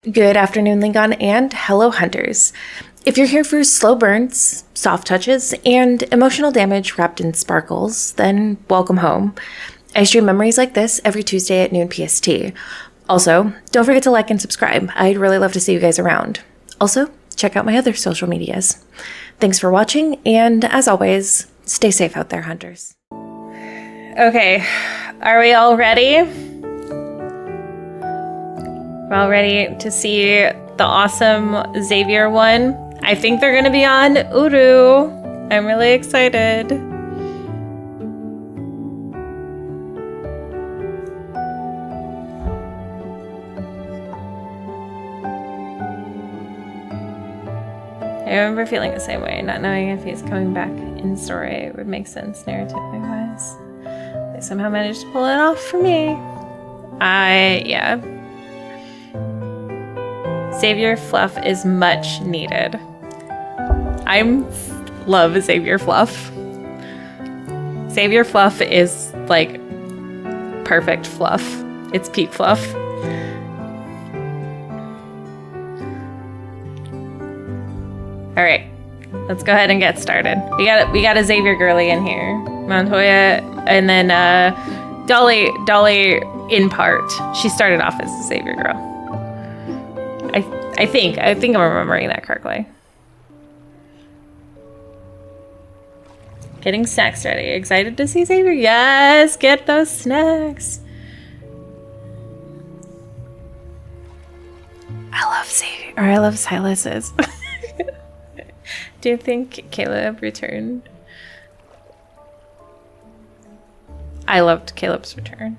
Good afternoon, Lingon, and hello, hunters. If you're here for slow burns, soft touches, and emotional damage wrapped in sparkles, then welcome home. I stream memories like this every Tuesday at noon PST. Also, don't forget to like and subscribe. I'd really love to see you guys around. Also, check out my other social medias. Thanks for watching, and as always, stay safe out there, hunters. Okay, are we all ready? We're all ready to see the awesome Xavier one. I think they're gonna be on Uru. I'm really excited. I remember feeling the same way, not knowing if he's coming back in story. It would make sense narrative-wise. They somehow managed to pull it off for me. Yeah. Xavier fluff is much needed. I love Xavier fluff. Xavier fluff is like perfect fluff. It's peak fluff. All right, let's go ahead and get started. We got a Xavier girly in here, Montoya, and then Dolly in part. She started off as a Xavier girl. I think I'm remembering that correctly. Getting snacks ready. Excited to see Xavier? Yes, get those snacks. I love Xavier, or I love Sylus's. Do you think Caleb returned? I loved Caleb's return.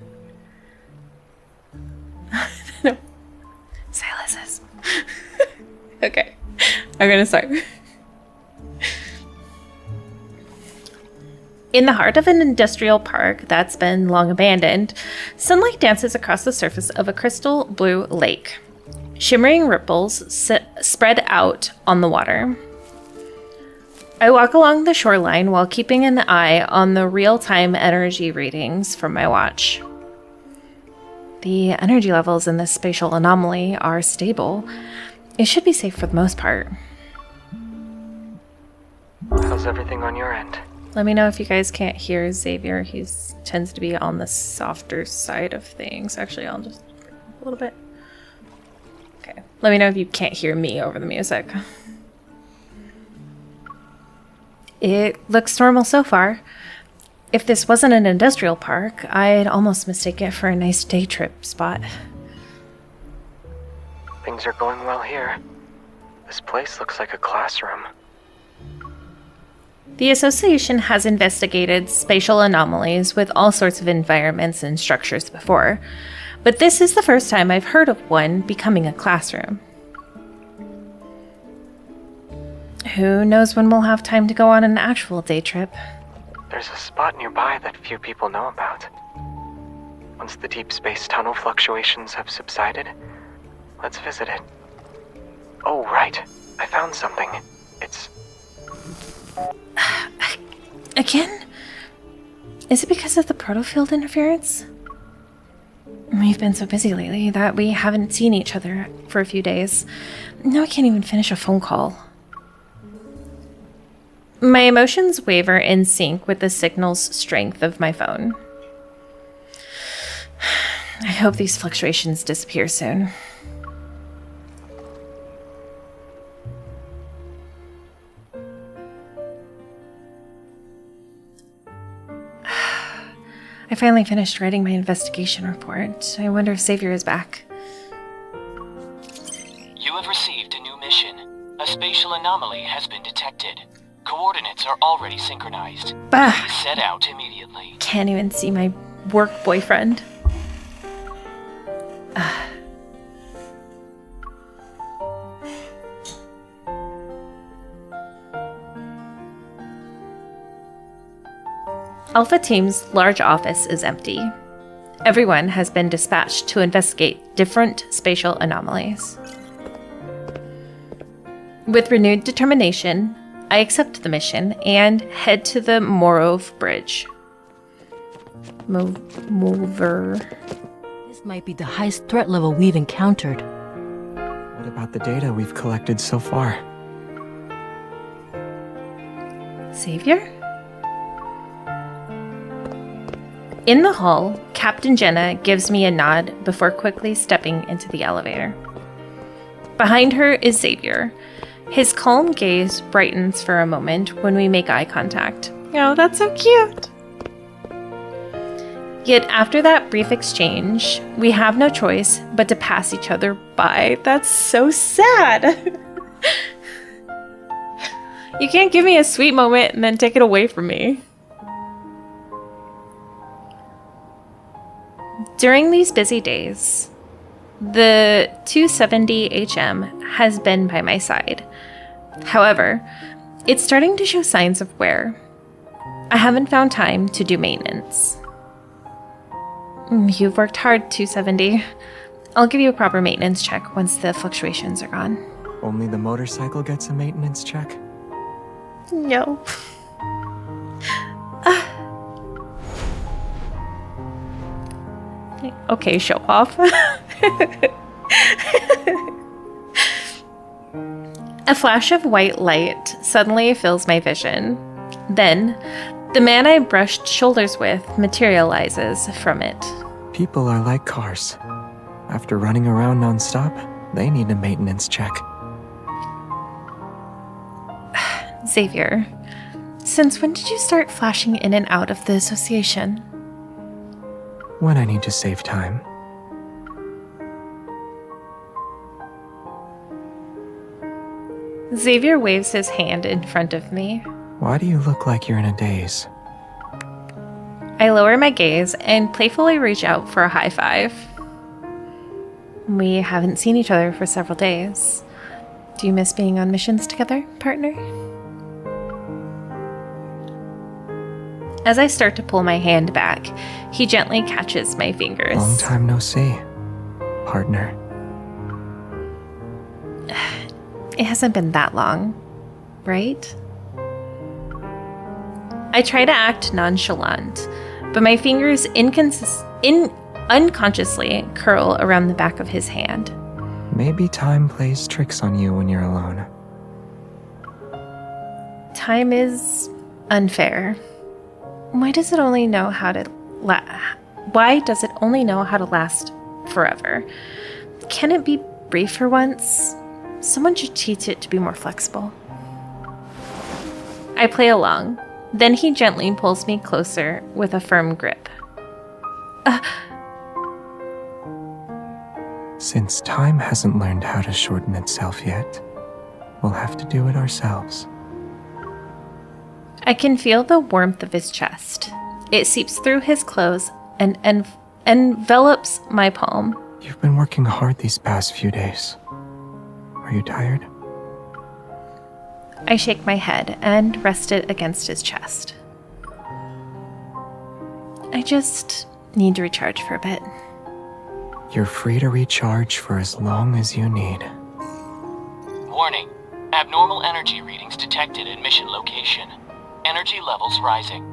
No. Sylus's. Okay, I'm gonna start. In the heart of an industrial park that's been long abandoned, sunlight dances across the surface of a crystal blue lake. Shimmering ripples spread out on the water. I walk along the shoreline while keeping an eye on the real-time energy readings from my watch. The energy levels in this spatial anomaly are stable. It should be safe for the most part. How's everything on your end? Let me know if you guys can't hear Xavier. He tends to be on the softer side of things. Actually, I'll just a little bit. Okay. Let me know if you can't hear me over the music. It looks normal so far. If this wasn't an industrial park, I'd almost mistake it for a nice day trip spot. Things are going well here. This place looks like a classroom. The Association has investigated spatial anomalies with all sorts of environments and structures before, but this is the first time I've heard of one becoming a classroom. Who knows when we'll have time to go on an actual day trip? There's a spot nearby that few people know about. Once the deep space tunnel fluctuations have subsided, let's visit it. Oh, right. I found something. It's... Again? Is it because of the protofield interference? We've been so busy lately that we haven't seen each other for a few days. Now I can't even finish a phone call. My emotions waver in sync with the signal's strength of my phone. I hope these fluctuations disappear soon. I finally finished writing my investigation report. I wonder if Xavier is back. You have received a new mission. A spatial anomaly has been detected. Coordinates are already synchronized. Bah! Please set out immediately. Can't even see my work boyfriend. Alpha Team's large office is empty. Everyone has been dispatched to investigate different spatial anomalies. With renewed determination, I accept the mission and head to the Morove Bridge. Mover. This might be the highest threat level we've encountered. What about the data we've collected so far? Xavier? In the hall, Captain Jenna gives me a nod before quickly stepping into the elevator. Behind her is Xavier. His calm gaze brightens for a moment when we make eye contact. Oh, that's so cute! Yet after that brief exchange, we have no choice but to pass each other by. That's so sad! You can't give me a sweet moment and then take it away from me. During these busy days, the 270 HM has been by my side. However, it's starting to show signs of wear. I haven't found time to do maintenance. You've worked hard, 270. I'll give you a proper maintenance check once the fluctuations are gone. Only the motorcycle gets a maintenance check? No. Okay, show off. A flash of white light suddenly fills my vision. Then, the man I brushed shoulders with materializes from it. People are like cars. After running around non-stop, they need a maintenance check. Xavier, since when did you start flashing in and out of the association? When I need to save time. Xavier waves his hand in front of me. Why do you look like you're in a daze? I lower my gaze and playfully reach out for a high five. We haven't seen each other for several days. Do you miss being on missions together, partner? As I start to pull my hand back, he gently catches my fingers. Long time no see, partner. It hasn't been that long, right? I try to act nonchalant, but my fingers unconsciously curl around the back of his hand. Maybe time plays tricks on you when you're alone. Time is unfair. Why does it only know how to last forever? Can it be brief for once? Someone should teach it to be more flexible. I play along. Then he gently pulls me closer with a firm grip. Since time hasn't learned how to shorten itself yet, we'll have to do it ourselves. I can feel the warmth of his chest. It seeps through his clothes and envelops my palm. You've been working hard these past few days. Are you tired? I shake my head and rest it against his chest. I just need to recharge for a bit. You're free to recharge for as long as you need. Warning. Abnormal energy readings detected at mission location. Energy levels rising.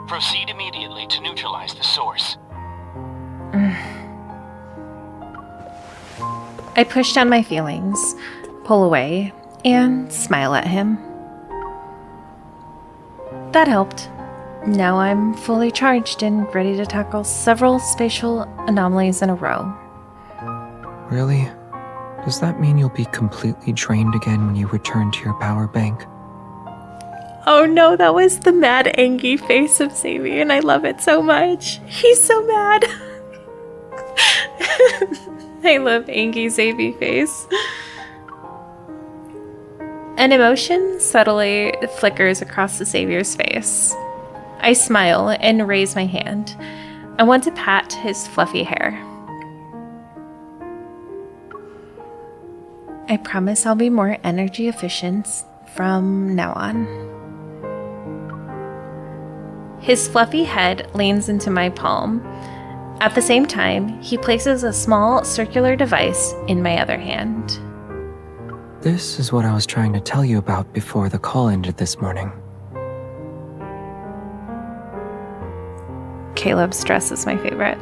Proceed immediately to neutralize the source. I push down my feelings, pull away, and smile at him. That helped. Now I'm fully charged and ready to tackle several spatial anomalies in a row. Really? Does that mean you'll be completely drained again when you return to your power bank? Oh no, that was the mad, angry face of Xavier, and I love it so much. He's so mad. I love angry Xavier face. An emotion subtly flickers across the Xavier's face. I smile and raise my hand. I want to pat his fluffy hair. I promise I'll be more energy efficient from now on. His fluffy head leans into my palm. At the same time, he places a small circular device in my other hand. This is what I was trying to tell you about before the call ended this morning. Caleb's dress is my favorite.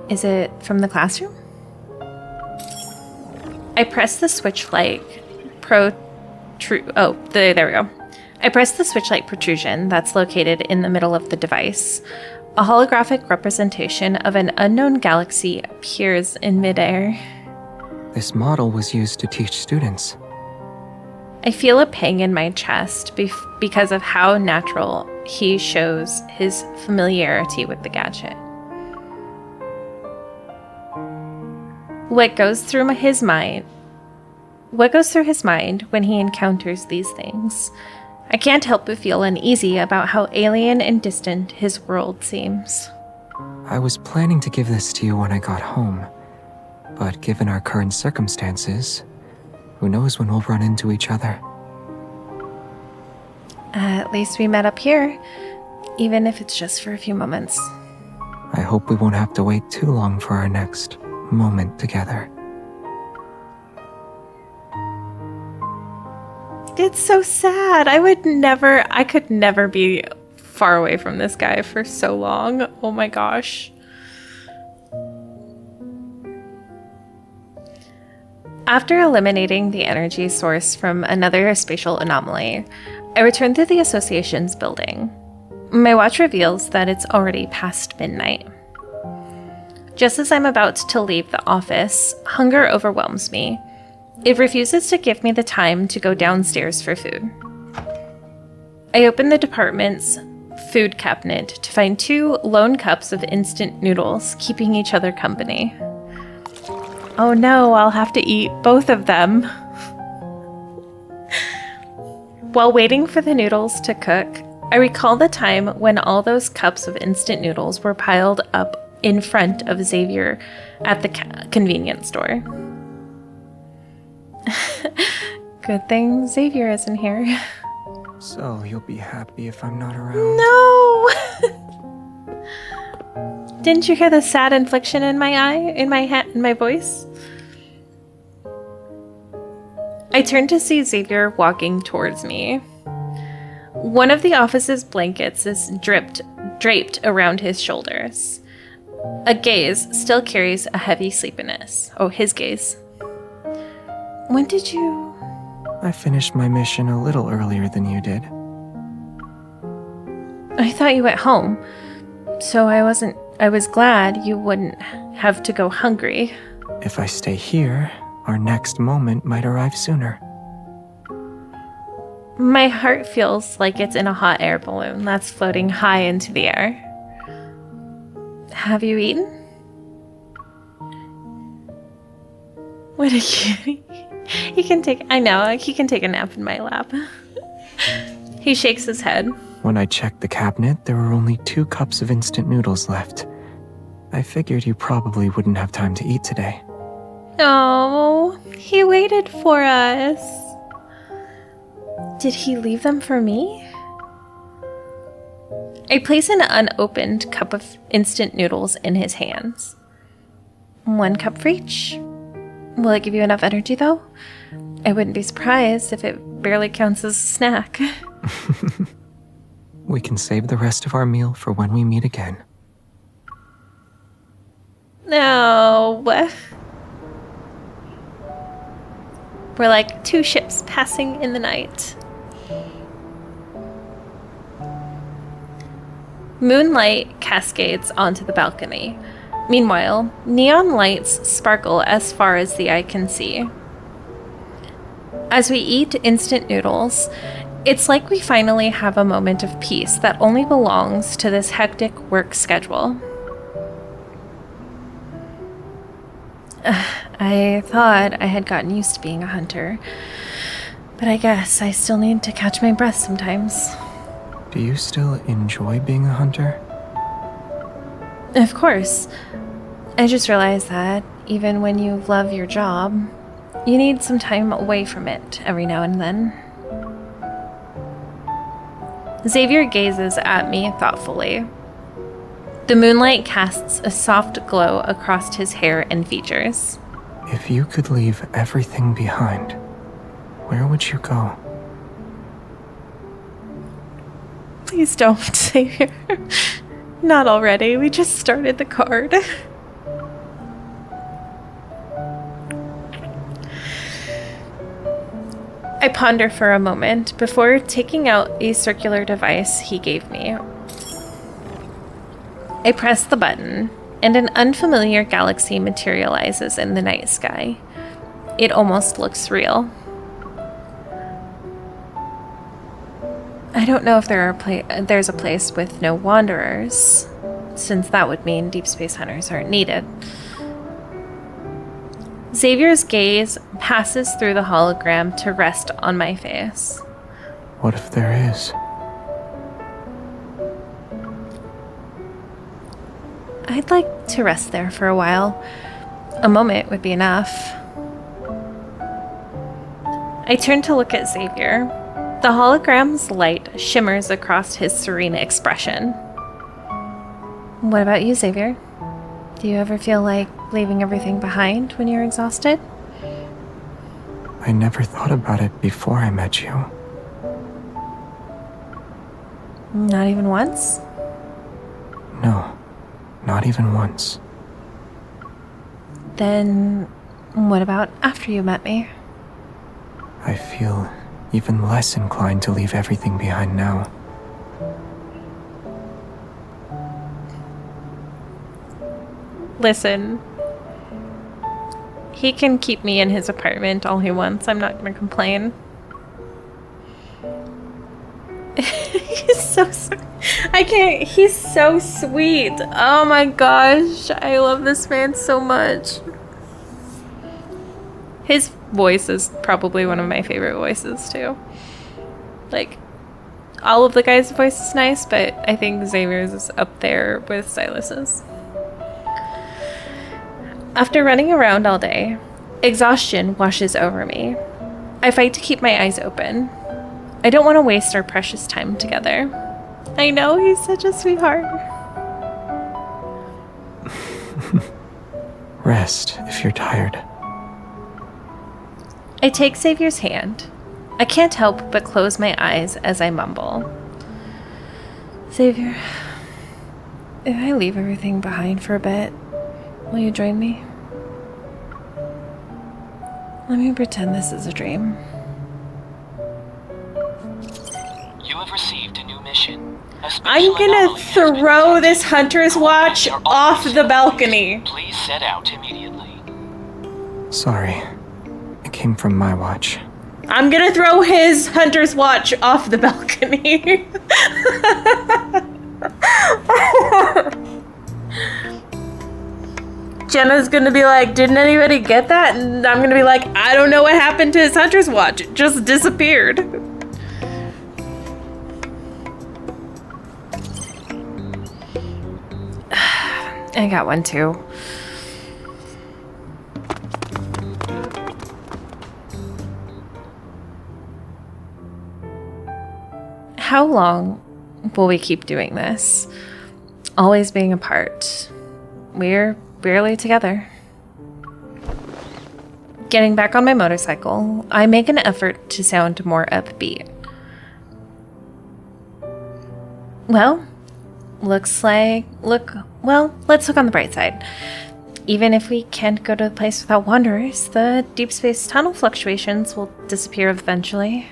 Is it from the classroom? I press the switch light there we go. I press the switch light protrusion that's located in the middle of the device. A holographic representation of an unknown galaxy appears in midair. This model was used to teach students. I feel a pang in my chest because of how natural he shows his familiarity with the gadget. What goes through his mind when he encounters these things? I can't help but feel uneasy about how alien and distant his world seems. I was planning to give this to you when I got home, but given our current circumstances, who knows when we'll run into each other. At least we met up here, even if it's just for a few moments. I hope we won't have to wait too long for our next moment together. It's so sad. I could never be far away from this guy for so long. Oh my gosh. After eliminating the energy source from another spatial anomaly, I return to the association's building. My watch reveals that it's already past midnight. Just as I'm about to leave the office, hunger overwhelms me. It refuses to give me the time to go downstairs for food. I open the department's food cabinet to find 2 lone cups of instant noodles, keeping each other company. Oh no, I'll have to eat both of them. While waiting for the noodles to cook, I recall the time when all those cups of instant noodles were piled up in front of Xavier at the convenience store. Good thing Xavier isn't here. So, you'll be happy if I'm not around? No! Didn't you hear the sad inflection in my eye, in my voice? I turned to see Xavier walking towards me. One of the office's blankets is draped around his shoulders. A gaze still carries a heavy sleepiness. Oh, his gaze. When did you... I finished my mission a little earlier than you did. I thought you went home, so I was glad you wouldn't have to go hungry. If I stay here, our next moment might arrive sooner. My heart feels like it's in a hot air balloon that's floating high into the air. Have you eaten? What a cutie. He can take a nap in my lap. He shakes his head. When I checked the cabinet, there were only 2 cups of instant noodles left. I figured you probably wouldn't have time to eat today. Oh, he waited for us. Did he leave them for me? I place an unopened cup of instant noodles in his hands. 1 cup for each. Will it give you enough energy, though? I wouldn't be surprised if it barely counts as a snack. We can save the rest of our meal for when we meet again. No. We're like 2 ships passing in the night. Moonlight cascades onto the balcony. Meanwhile, neon lights sparkle as far as the eye can see. As we eat instant noodles, it's like we finally have a moment of peace that only belongs to this hectic work schedule. I thought I had gotten used to being a hunter, but I guess I still need to catch my breath sometimes. Do you still enjoy being a hunter? Of course. I just realized that even when you love your job, you need some time away from it every now and then. Xavier gazes at me thoughtfully. The moonlight casts a soft glow across his hair and features. If you could leave everything behind, where would you go? Please don't, Xavier. Not already. We just started the card. I ponder for a moment before taking out a circular device he gave me. I press the button, and an unfamiliar galaxy materializes in the night sky. It almost looks real. I don't know if there's a place with no wanderers, since that would mean deep space hunters aren't needed. Xavier's gaze passes through the hologram to rest on my face. What if there is? I'd like to rest there for a while. A moment would be enough. I turn to look at Xavier. The hologram's light shimmers across his serene expression. What about you, Xavier? Do you ever feel like leaving everything behind when you're exhausted? I never thought about it before I met you. Not even once? No, not even once. Then what about after you met me? I feel even less inclined to leave everything behind now. Listen, he can keep me in his apartment all he wants. I'm not gonna complain. He's so he's so sweet. Oh my gosh, I love this man so much. His voice is probably one of my favorite voices too. Like, all of the guys' voice is nice, but I think Xavier's is up there with Sylus's. After running around all day, exhaustion washes over me. I fight to keep my eyes open. I don't want to waste our precious time together. I know he's such a sweetheart. Rest if you're tired. I take Xavier's hand. I can't help but close my eyes as I mumble. Xavier, if I leave everything behind for a bit, will you join me? Let me pretend this is a dream. You have received a new mission. I'm gonna throw this hunter's watch off the balcony. Please set out immediately. Sorry, it came from my watch. I'm gonna throw his hunter's watch off the balcony. Jenna's gonna be like, didn't anybody get that? And I'm gonna be like, I don't know what happened to his hunter's watch. It just disappeared. I got one too. How long will we keep doing this? Always being apart. We're barely together. Getting back on my motorcycle, I make an effort to sound more upbeat. Well, let's look on the bright side. Even if we can't go to the place without wanderers, the deep space tunnel fluctuations will disappear eventually.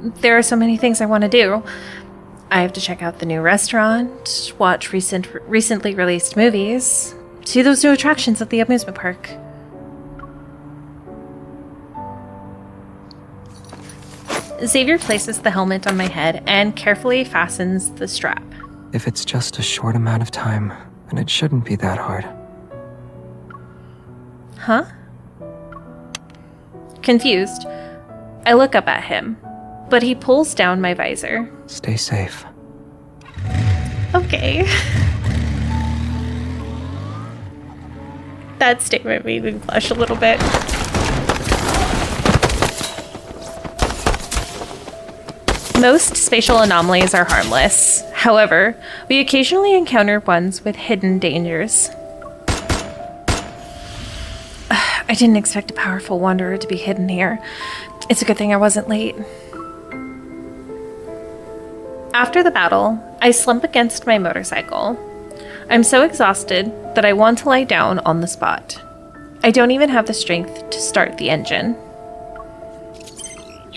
There are so many things I want to do. I have to check out the new restaurant, watch recently released movies, see those new attractions at the amusement park. Xavier places the helmet on my head and carefully fastens the strap. If it's just a short amount of time, then it shouldn't be that hard. Huh? Confused, I look up at him, but he pulls down my visor. Stay safe. Okay. That statement made me blush a little bit. Most spatial anomalies are harmless. However, we occasionally encounter ones with hidden dangers. I didn't expect a powerful wanderer to be hidden here. It's a good thing I wasn't late. After the battle, I slump against my motorcycle. I'm so exhausted that I want to lie down on the spot. I don't even have the strength to start the engine.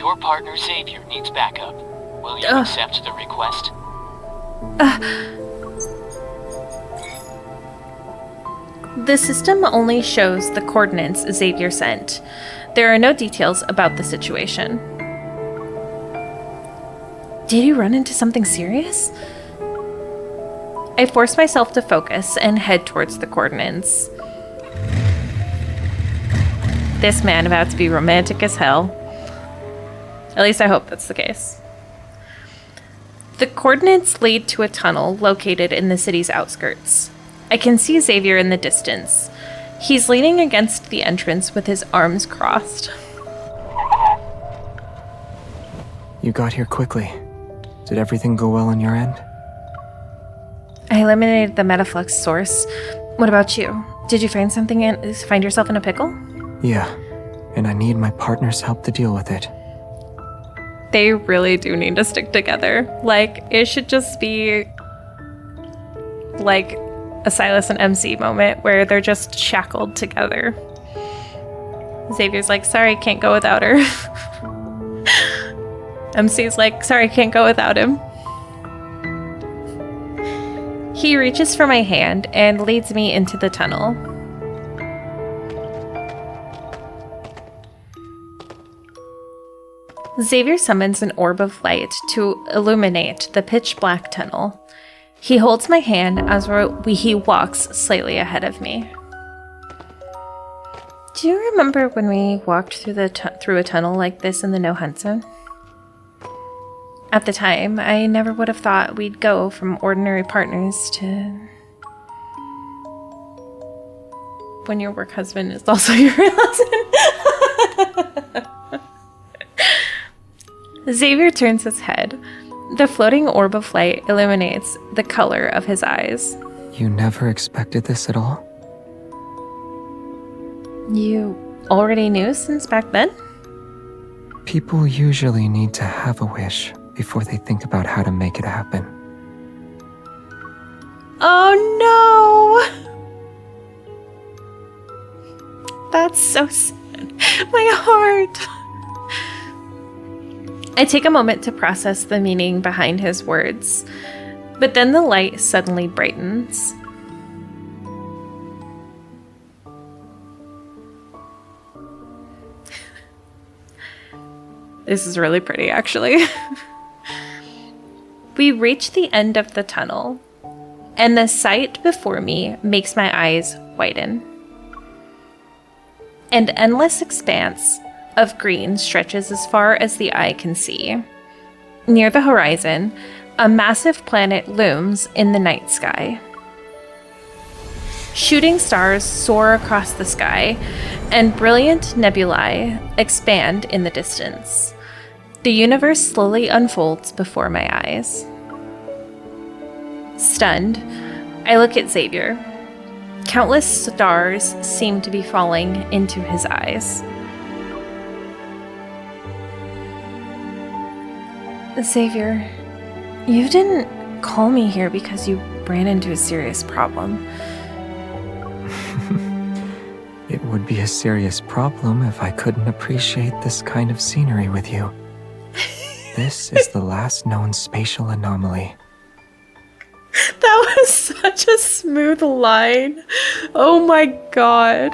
Your partner Xavier needs backup. Will you accept the request? The system only shows the coordinates Xavier sent. There are no details about the situation. Did you run into something serious? I force myself to focus and head towards the coordinates. This man about to be romantic as hell. At least I hope that's the case. The coordinates lead to a tunnel located in the city's outskirts. I can see Xavier in the distance. He's leaning against the entrance with his arms crossed. You got here quickly. Did everything go well on your end? I eliminated the metaflux source. What about you? Did you find find yourself in a pickle? Yeah, and I need my partner's help to deal with it. They really do need to stick together. Like, it should just be like a Sylus and MC moment where they're just shackled together. Xavier's like, sorry, can't go without her. MC's like, sorry, can't go without him. He reaches for my hand and leads me into the tunnel. Xavier summons an orb of light to illuminate the pitch-black tunnel. He holds my hand as he walks slightly ahead of me. Do you remember when we walked through a tunnel like this in the no-hunt zone? At the time, I never would have thought we'd go from ordinary partners to when your work husband is also your real husband. Xavier turns his head. The floating orb of light illuminates the color of his eyes. You never expected this at all? You already knew since back then? People usually need to have a wish before they think about how to make it happen. Oh no! That's so sad. My heart! I take a moment to process the meaning behind his words, but then the light suddenly brightens. This is really pretty, actually. We reach the end of the tunnel, and the sight before me makes my eyes widen. An endless expanse of green stretches as far as the eye can see. Near the horizon, a massive planet looms in the night sky. Shooting stars soar across the sky, and brilliant nebulae expand in the distance. The universe slowly unfolds before my eyes. Stunned, I look at Xavier. Countless stars seem to be falling into his eyes. Xavier, you didn't call me here because you ran into a serious problem. It would be a serious problem if I couldn't appreciate this kind of scenery with you. This is the last known spatial anomaly. That was such a smooth line. Oh my god.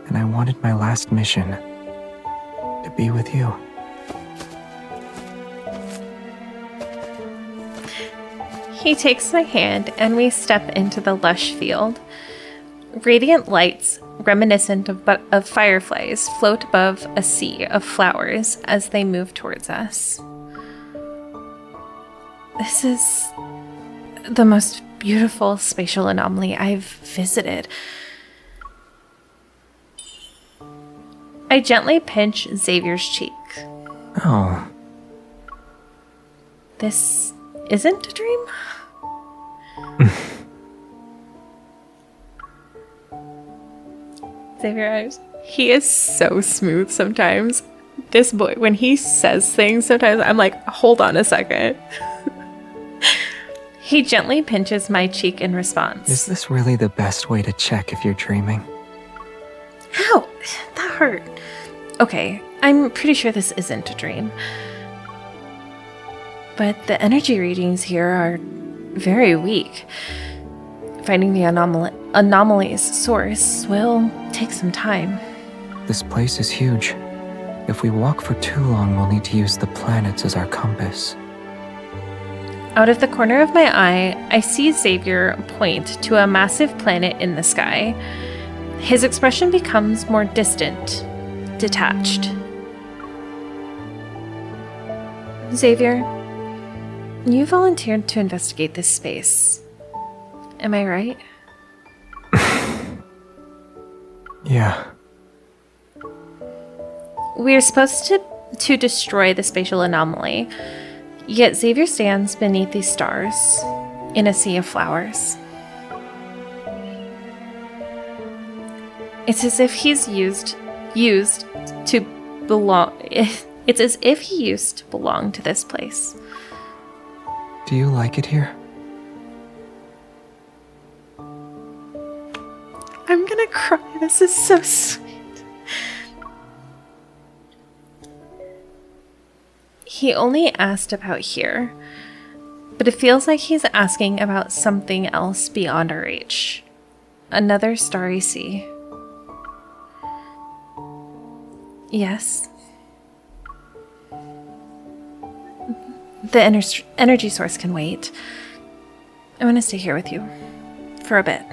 And I wanted my last mission to be with you. He takes my hand and we step into the lush field. Radiant lights, reminiscent of fireflies, float above a sea of flowers as they move towards us. This is the most beautiful spatial anomaly I've visited. I gently pinch Xavier's cheek. Oh. This isn't a dream? Xavier, he is so smooth sometimes. This boy, when he says things, sometimes I'm like, hold on a second. He gently pinches my cheek in response. Is this really the best way to check if you're dreaming? Ow! That hurt. Okay, I'm pretty sure this isn't a dream. But the energy readings here are very weak. Finding the anomaly's source will take some time. This place is huge. If we walk for too long, we'll need to use the planets as our compass. Out of the corner of my eye, I see Xavier point to a massive planet in the sky. His expression becomes more distant, detached. Xavier, you volunteered to investigate this space. Am I right? Yeah. We're supposed to destroy the spatial anomaly, yet Xavier stands beneath these stars in a sea of flowers. It's as if he's used to belong. It's as if he used to belong to this place. Do you like it here? I'm gonna cry. This is so sweet. He only asked about here, but it feels like he's asking about something else beyond our reach. Another starry sea. Yes. The energy source can wait. I want to stay here with you for a bit.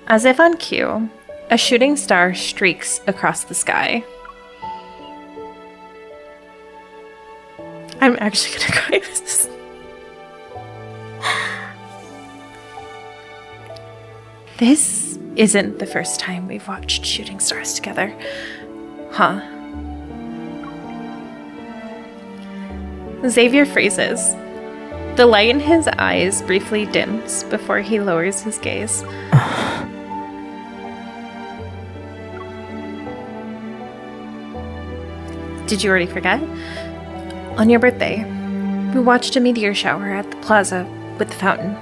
As if on cue, a shooting star streaks across the sky. I'm actually gonna cry. This isn't the first time we've watched shooting stars together. Huh? Xavier freezes. The light in his eyes briefly dims before he lowers his gaze. Did you already forget? On your birthday, we watched a meteor shower at the plaza with the fountain.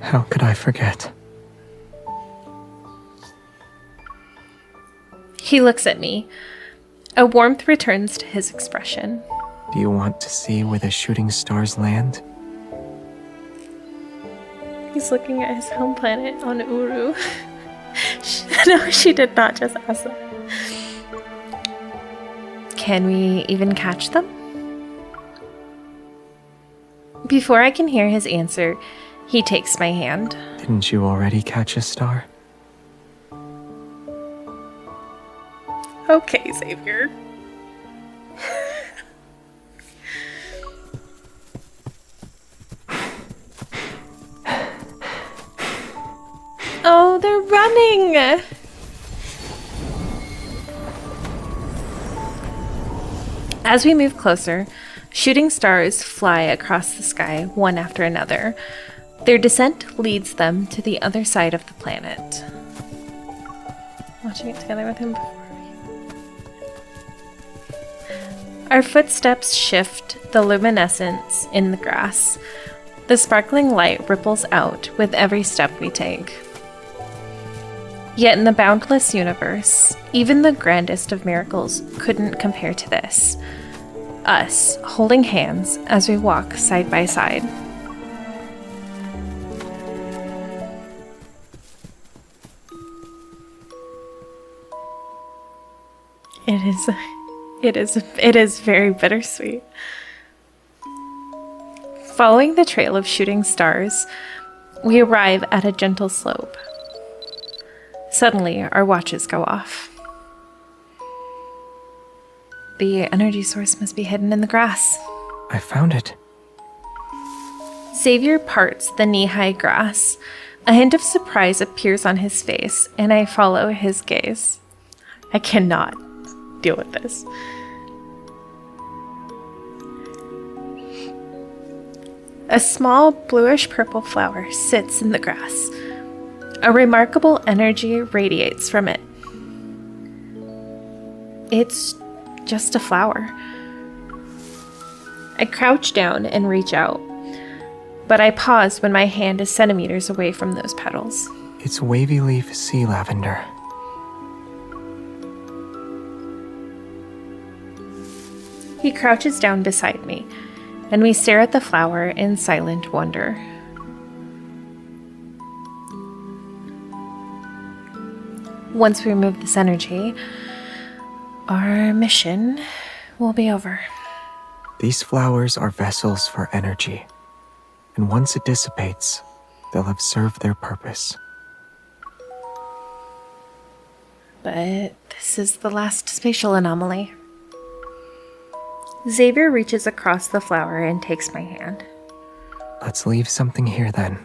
How could I forget? He looks at me. A warmth returns to his expression. Do you want to see where the shooting stars land? He's looking at his home planet on Uru. No, she did not just ask that. Can we even catch them? Before I can hear his answer, he takes my hand. Didn't you already catch a star? Okay, Xavier. Oh, they're running! As we move closer, shooting stars fly across the sky one after another. Their descent leads them to the other side of the planet. Watching it together with him before. Our footsteps shift the luminescence in the grass. The sparkling light ripples out with every step we take. Yet in the boundless universe, even the grandest of miracles couldn't compare to this. Us holding hands as we walk side by side. It is very bittersweet. Following the trail of shooting stars, we arrive at a gentle slope. Suddenly, our watches go off. The energy source must be hidden in the grass. I found it. Xavier parts the knee-high grass. A hint of surprise appears on his face, and I follow his gaze. I cannot deal with this. A small bluish-purple flower sits in the grass. A remarkable energy radiates from it. It's just a flower. I crouch down and reach out, but I pause when my hand is centimeters away from those petals. It's wavy leaf sea lavender. He crouches down beside me, and we stare at the flower in silent wonder. Once we remove this energy, our mission will be over. These flowers are vessels for energy, and once it dissipates, they'll have served their purpose. But this is the last spatial anomaly. Xavier reaches across the flower and takes my hand. Let's leave something here then.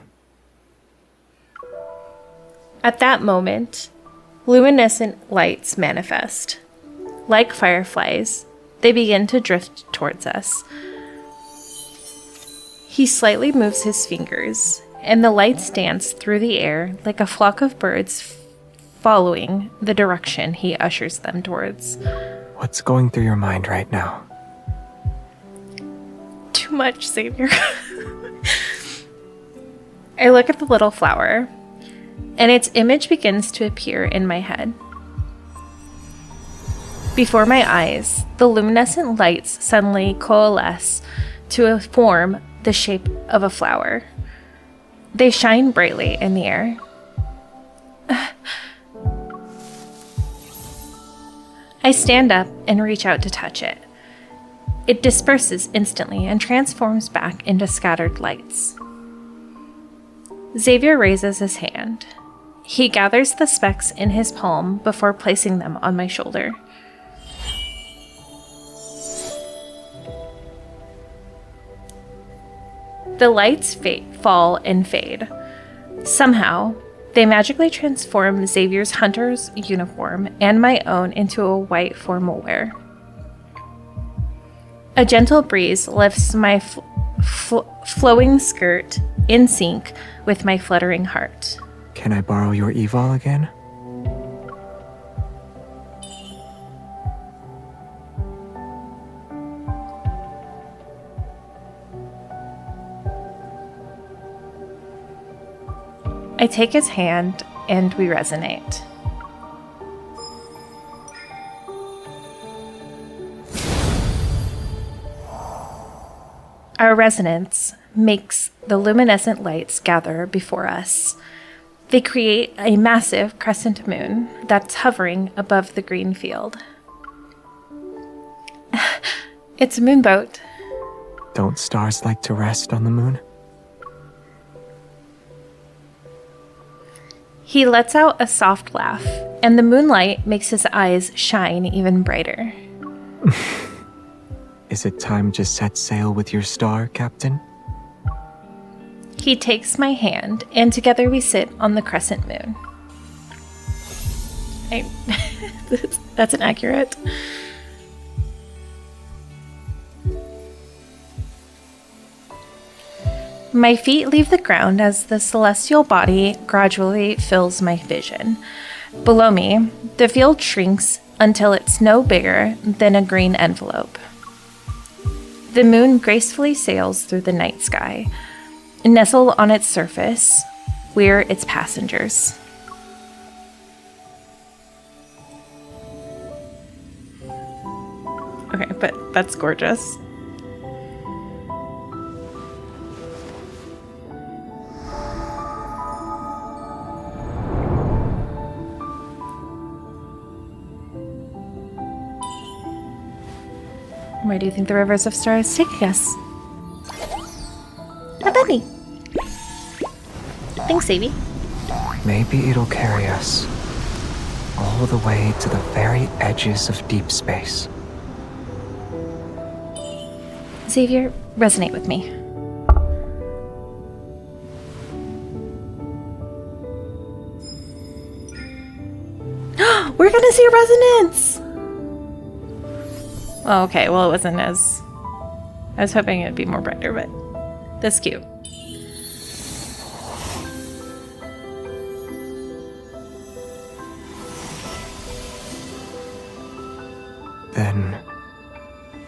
At that moment, luminescent lights manifest. Like fireflies, they begin to drift towards us. He slightly moves his fingers, and the lights dance through the air like a flock of birds following the direction he ushers them towards. What's going through your mind right now? Too much, Xavier. I look at the little flower, and its image begins to appear in my head. Before my eyes, the luminescent lights suddenly coalesce to form the shape of a flower. They shine brightly in the air. I stand up and reach out to touch it. It disperses instantly and transforms back into scattered lights. Xavier raises his hand. He gathers the specks in his palm before placing them on my shoulder. The lights fall and fade. Somehow, they magically transform Xavier's hunter's uniform and my own into a white formal wear. A gentle breeze lifts my flowing skirt in sync with my fluttering heart. Can I borrow your evol again? I take his hand and we resonate. Our resonance makes the luminescent lights gather before us. They create a massive crescent moon that's hovering above the green field. It's a moonboat. Don't stars like to rest on the moon? He lets out a soft laugh, and the moonlight makes his eyes shine even brighter. Is it time to set sail with your star, Captain? He takes my hand, and together we sit on the crescent moon. That's inaccurate. My feet leave the ground as the celestial body gradually fills my vision. Below me, the field shrinks until it's no bigger than a green envelope. The moon gracefully sails through the night sky. Nestled on its surface, we're its passengers. Okay, but that's gorgeous. Where do you think the rivers of stars take us? A bunny. Thanks, Xavier. Maybe it'll carry us all the way to the very edges of deep space. Xavier, resonate with me. We're gonna see a resonance! Oh, okay, well, it wasn't as... I was hoping it'd be more brighter, but that's cute. Then,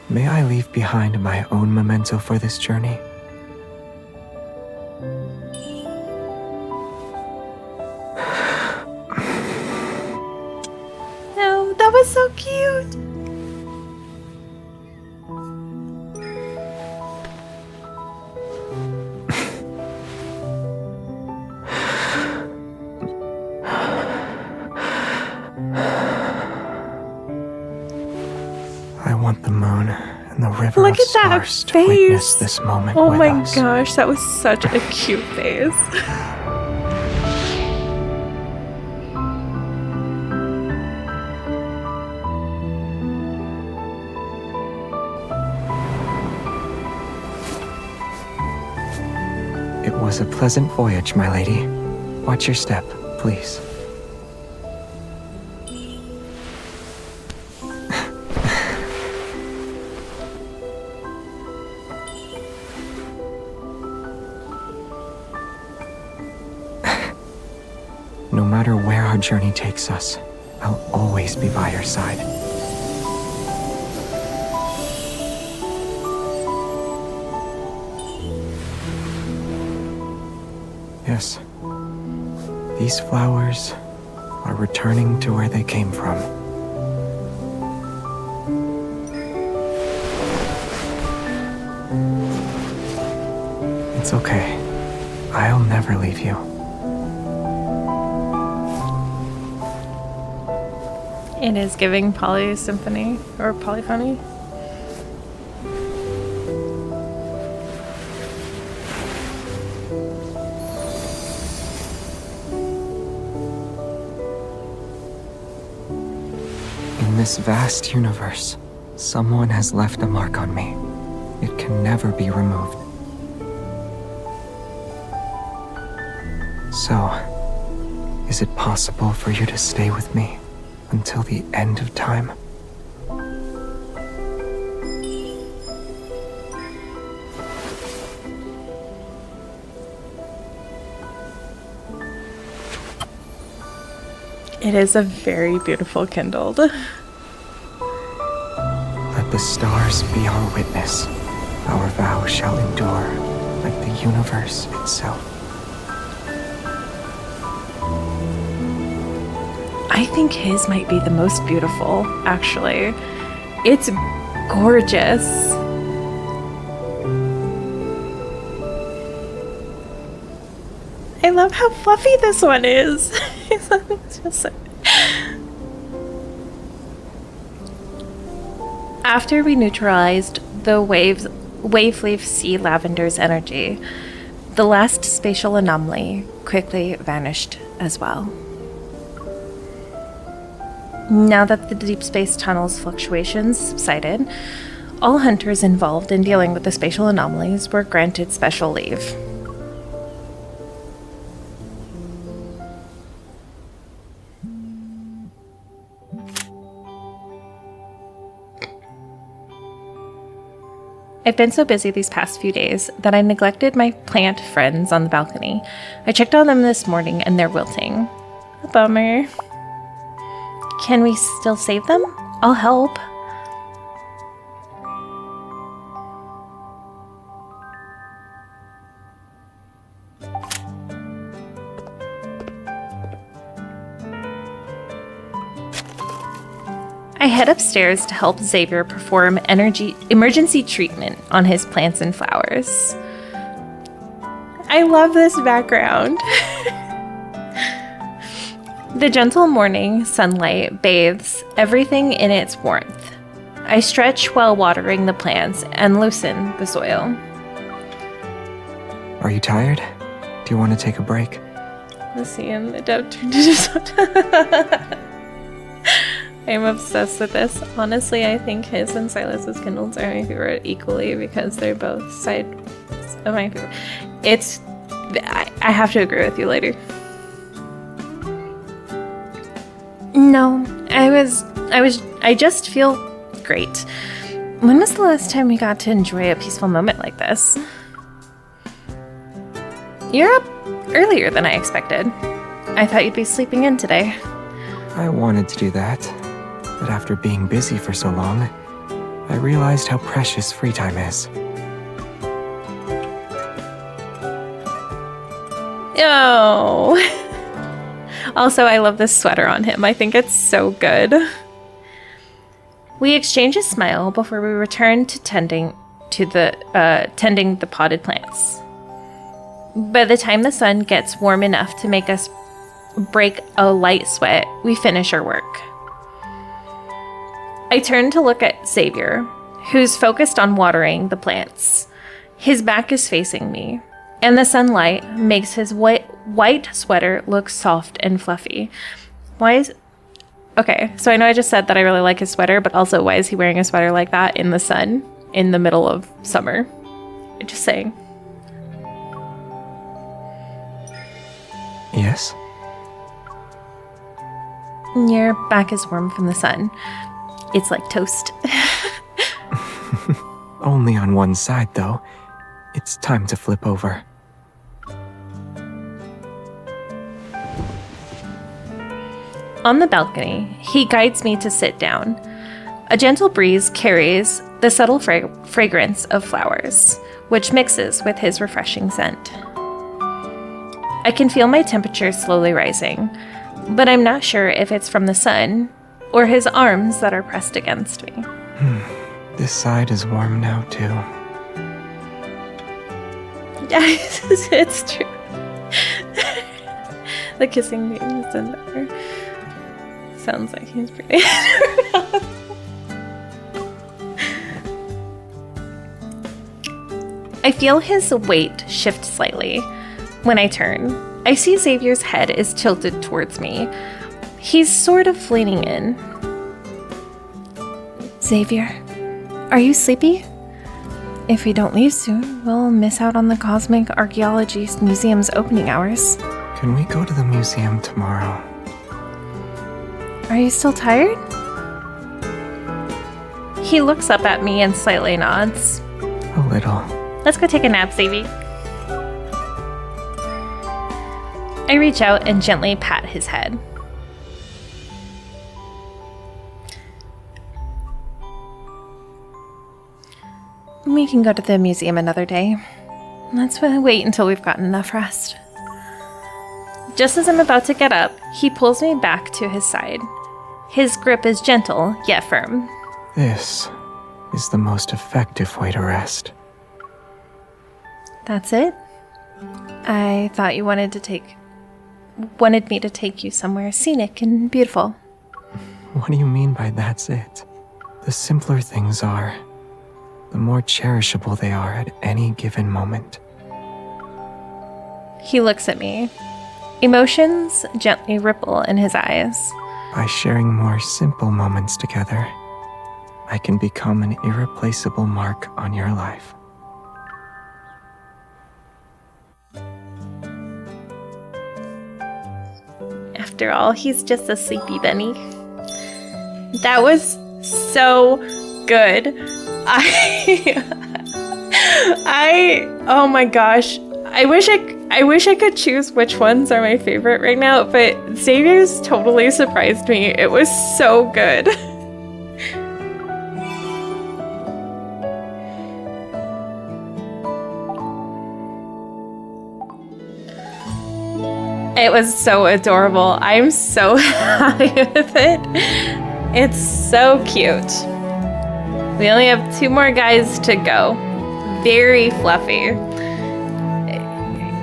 may I leave behind my own memento for this journey? moon and the river Look of at that stars to witness face. this moment Oh with my us. gosh, that was such a cute face. It was a pleasant voyage, my lady. Watch your step, please. No matter where our journey takes us, I'll always be by your side. Yes, these flowers are returning to where they came from. It's okay. I'll never leave you. It is giving polysymphony or polyphony. In this vast universe, someone has left a mark on me. It can never be removed. So, is it possible for you to stay with me until the end of time? It is a very beautiful kindled. Let the stars be our witness. Our vow shall endure like the universe itself. I think his might be the most beautiful, actually. It's gorgeous. I love how fluffy this one is. It's just so... After we neutralized the wave-leaf sea lavender's energy, the last spatial anomaly quickly vanished as well. Now that the deep space tunnel's fluctuations subsided, all hunters involved in dealing with the spatial anomalies were granted special leave. I've been so busy these past few days that I neglected my plant friends on the balcony. I checked on them this morning and they're wilting. A bummer. Can we still save them? I'll help. I head upstairs to help Xavier perform emergency treatment on his plants and flowers. I love this background. The gentle morning sunlight bathes everything in its warmth. I stretch while watering the plants and loosen the soil. Are you tired? Do you want to take a break? The sea and the dove turned into something. I'm obsessed with this. Honestly, I think his and Sylus's Kindles are my favorite equally because they're both sides of my favorite. I have to agree with you later. No, I just feel great. When was the last time we got to enjoy a peaceful moment like this? You're up earlier than I expected. I thought you'd be sleeping in today. I wanted to do that, but after being busy for so long, I realized how precious free time is. Oh. Also, I love this sweater on him. I think it's so good. We exchange a smile before we return to tending the potted plants. By the time the sun gets warm enough to make us break a light sweat, we finish our work. I turn to look at Xavier. who's focused on watering the plants. His back is facing me, and the sunlight makes his white sweater look soft and fluffy. Okay, so I know I just said that I really like his sweater, but also why is he wearing a sweater like that in the sun in the middle of summer? Just saying. Yes? Your back is warm from the sun. It's like toast. Only on one side, though. It's time to flip over. On the balcony, he guides me to sit down. A gentle breeze carries the subtle fragrance of flowers, which mixes with his refreshing scent. I can feel my temperature slowly rising, but I'm not sure if it's from the sun or his arms that are pressed against me. This side is warm now, too. Yeah, it's true. The kissing game is in there. Sounds like he's pretty. I feel his weight shift slightly. When I turn, I see Xavier's head is tilted towards me. He's sort of leaning in. Xavier, are you sleepy? If we don't leave soon, we'll miss out on the Cosmic Archaeology Museum's opening hours. Can we go to the museum tomorrow? Are you still tired? He looks up at me and slightly nods. A little. Let's go take a nap, Xavier. I reach out and gently pat his head. We can go to the museum another day. Let's wait until we've gotten enough rest. Just as I'm about to get up, he pulls me back to his side. His grip is gentle, yet firm. This is the most effective way to rest. That's it? I thought you wanted me to take you somewhere scenic and beautiful. What do you mean by that's it? The simpler things are, the more cherishable they are at any given moment. He looks at me. Emotions gently ripple in his eyes. By sharing more simple moments together, I can become an irreplaceable mark on your life. After all, he's just a sleepy bunny. That was so good. Oh my gosh. I wish I could choose which ones are my favorite right now, but Xavier's totally surprised me. It was so good. It was so adorable. I'm so happy with it. It's so cute. We only have 2 more guys to go. Very fluffy.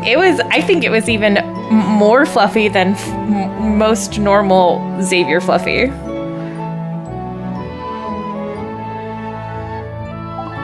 I think it was even more fluffy than most normal Xavier fluffy.